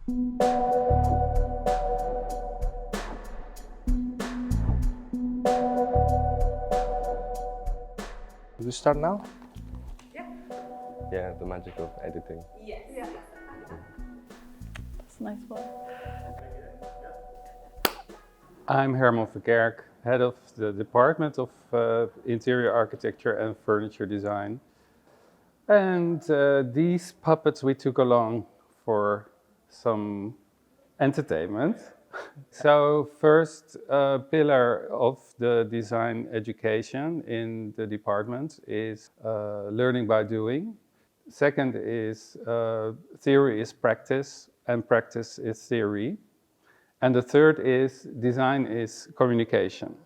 Do we start now? Yeah, the magic of editing. Yes. Yeah. That's a nice one. I'm Herman Verkerk, head of the Department of Interior Architecture and Furniture Design. And these puppets we took along for some entertainment. So first pillar of the design education in the department is learning by doing. Second is theory is practice and practice is theory. And the third is design is communication.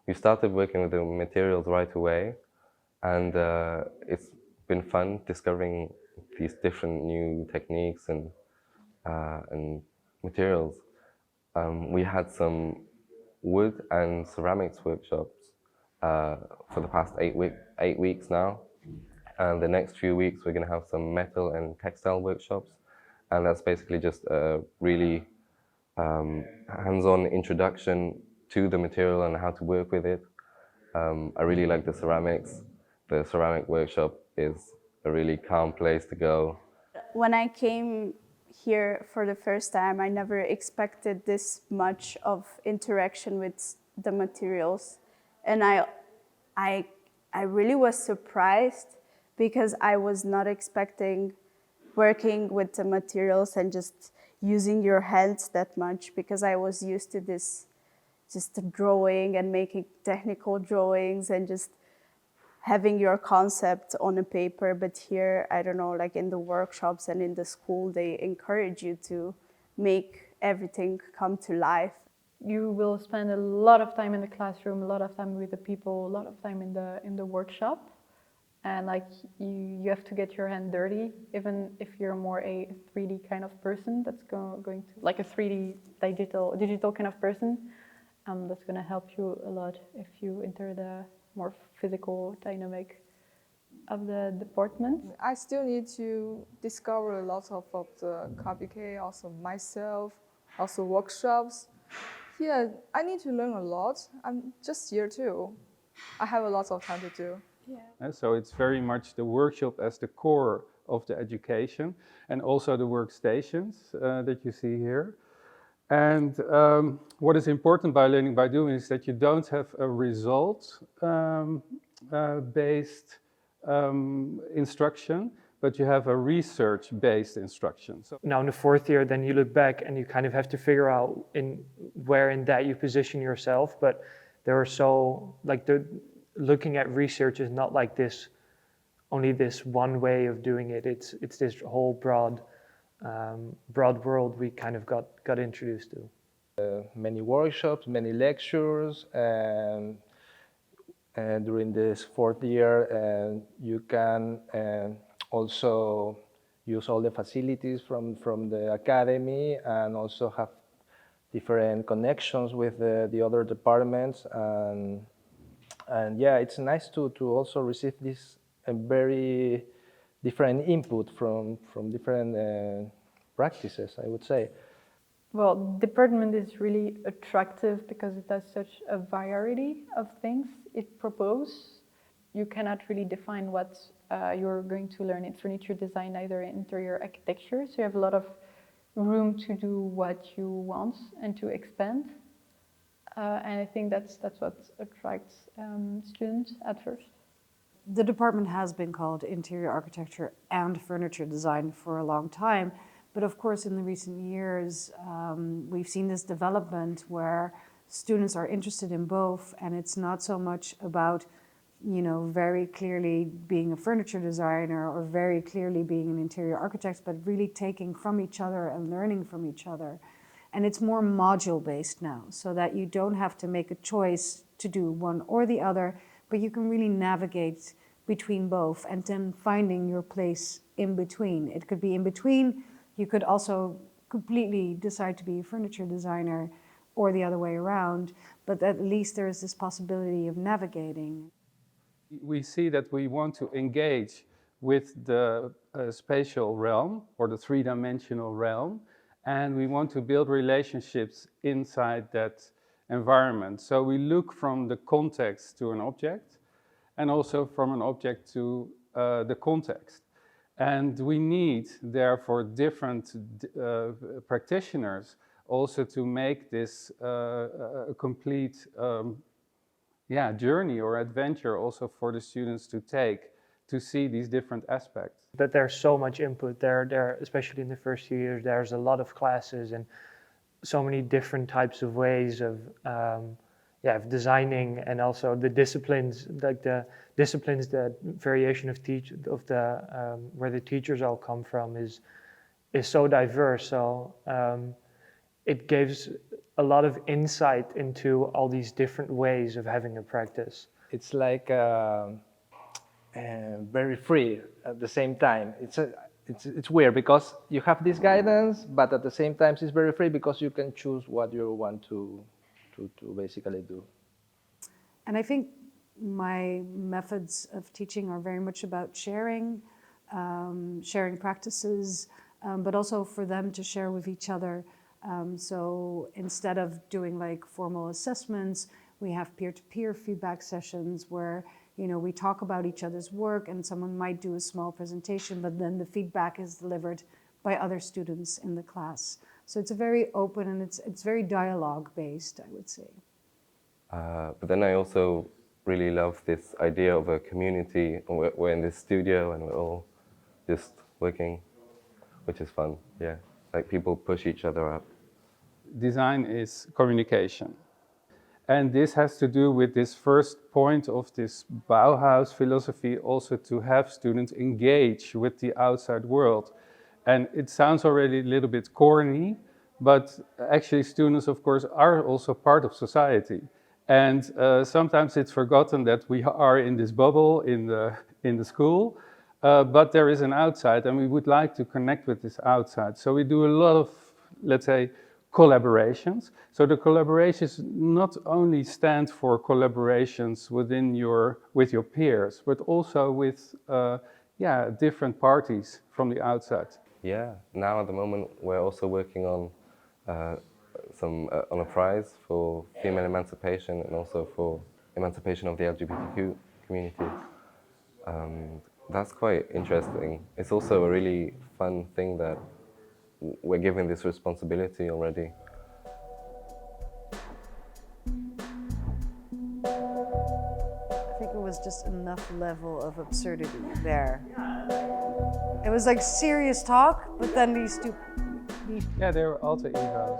We started working with the materials right away, and it's been fun discovering these different new techniques and materials. We had some wood and ceramics workshops for the past 8 weeks now. And the next few weeks we're going to have some metal and textile workshops. And that's basically just a really hands-on introduction to the material and how to work with it. I really like the ceramics. The ceramic workshop is a really calm place to go. When I came here for the first time, I never expected this much of interaction with the materials. And I really was surprised because I was not expecting working with the materials and just using your hands that much, because I was used to this just drawing and making technical drawings and just having your concept on a paper. But here, I don't know, like in the workshops and in the school, they encourage you to make everything come to life. You will spend a lot of time in the classroom, a lot of time with the people, a lot of time in the workshop. And like you have to get your hand dirty, even if you're more a 3D kind of person that's going to, like a 3D digital kind of person. That's going to help you a lot if you enter the more physical dynamic of the department. I still need to discover a lot of the KABK, also myself, also workshops. Yeah, I need to learn a lot. I'm just here too. I have a lot of time to do. Yeah. So it's very much the workshop as the core of the education, and also the workstations that you see here. And what is important by learning by doing is that you don't have a result based instruction, but you have a research-based instruction. So Now in the fourth year, then you look back and you kind of have to figure out where in that you position yourself. But there are looking at research is not like this, only this one way of doing it. It's this whole broad world we kind of got introduced to. Many workshops, many lectures, and during this fourth year, you can also use all the facilities from the academy, and also have different connections with the other departments. And yeah, it's nice to also receive this very different input from different practices, I would say. Well, department is really attractive because it has such a variety of things it proposes. You cannot really define what you're going to learn in furniture design, either in interior architecture. So you have a lot of room to do what you want and to expand. And I think that's what attracts students at first. The department has been called Interior Architecture and Furniture Design for a long time. But of course, in the recent years, we've seen this development where students are interested in both. And it's not so much about, very clearly being a furniture designer or very clearly being an interior architect, but really taking from each other and learning from each other. And it's more module-based now, so that you don't have to make a choice to do one or the other, but you can really navigate between both and then finding your place in between. It could be in between. You could also completely decide to be a furniture designer or the other way around, but at least there is this possibility of navigating. we see that we want to engage with the spatial realm or the three-dimensional realm, and we want to build relationships inside that environment. So we look from the context to an object, and also from an object to the context. And we need, therefore, different practitioners also to make this a complete journey or adventure also for the students to take, to see these different aspects. That there's so much input there, especially in the first few years, there's a lot of classes and so many different types of ways of designing, and also the disciplines, like the variation of where the teachers all come from is so diverse. So it gives a lot of insight into all these different ways of having a practice. It's like very free at the same time. It's weird because you have this guidance, but at the same time it's very free because you can choose what you want to basically do. And I think my methods of teaching are very much about sharing practices, but also for them to share with each other. So instead of doing like formal assessments, we have peer-to-peer feedback sessions where we talk about each other's work, and someone might do a small presentation, but then the feedback is delivered by other students in the class. So it's a very open and it's very dialogue-based, I would say. But then I also really love this idea of a community. We're in this studio and we're all just working, which is fun, yeah. Like people push each other up. Design is communication. And this has to do with this first point of this Bauhaus philosophy, also to have students engage with the outside world. And it sounds already a little bit corny, but actually students, of course, are also part of society. And sometimes it's forgotten that we are in this bubble in the school, but there is an outside, and we would like to connect with this outside. So we do a lot of, let's say, collaborations. So the collaborations not only stand for collaborations with your peers, but also with different parties from the outside. Yeah, now at the moment we're also working on on a prize for female emancipation and also for emancipation of the LGBTQ community. That's quite interesting. It's also a really fun thing that we're given this responsibility already. I think it was just enough level of absurdity there. It was like serious talk, but then these two... Yeah, they were alter egos.